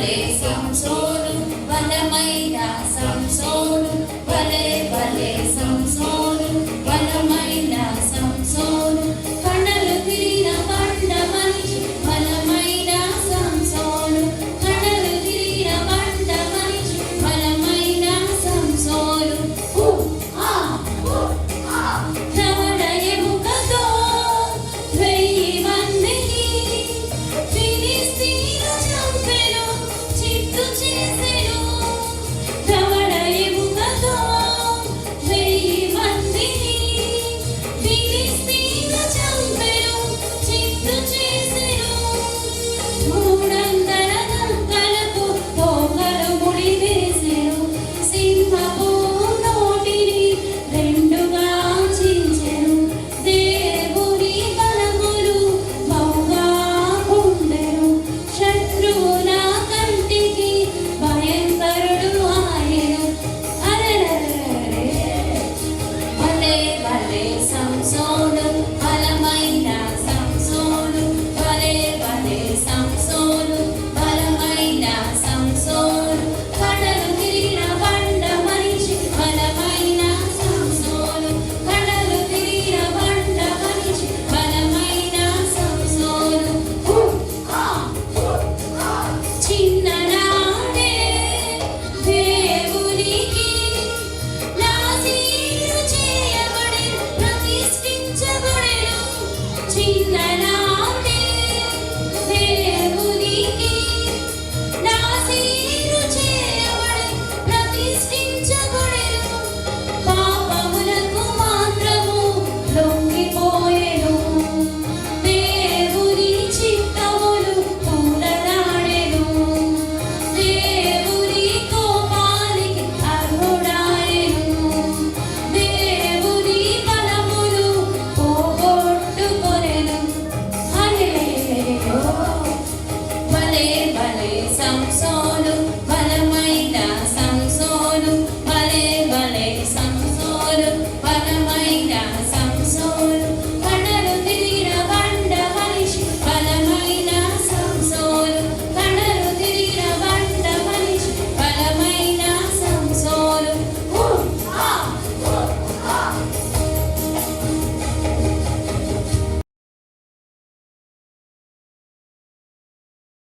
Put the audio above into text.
భలే సంసోను బలమైన సంసోను భలే భలే సంసోను బలమైన సంసోను కణలు తిరిగిన బండ మనిషి బలమైన సంసోను కణలు తిరిగిన బండ మనిషి బలమైన సంసోను ధవళ ఎముకతో 1000 మందిని ఫిలిస్తీయులు చంపెను చిత్తు చేసెను ధవళ ఎముకతో 1000 మందిని ఫిలిస్తీయులు చంపెను చిత్తు చేసెను 300 దంతాలకు తోకలు ముడివేసెను సింహపు నోటిని రెండుగా చించెను దేవుని బలములు బహుగా ఉండెను శత్రువుల కంటికి భయంకరుడు ఆయను అరెరెరెరె భలే భలే సంసోను బలమైన సంసోను భలే భలే సంసోను బలమైన సంసోను కడలు తిరిగిన బండ మనిషి బలమైన సంసోను కడలు తిరిగిన బండ మనిషి బలమైన సంసోను చిన్ననాడే దేవునికి నాజీరు చేయబడి ప్రతిష్ఠించబడెను చిన్ననాడే దేవునికి నాజీరు చేయబడి ప్రతిష్ఠించబడెను పాపములకు మాత్రము లొంగిపోయెను దేవుని చిత్తములు పూలనాడెను దేవుని కోపానికి అర్హుడాయెను దేవుని బలములు పోగొట్టుకొనెను హల్లెలూయా భలే భలే సంసోను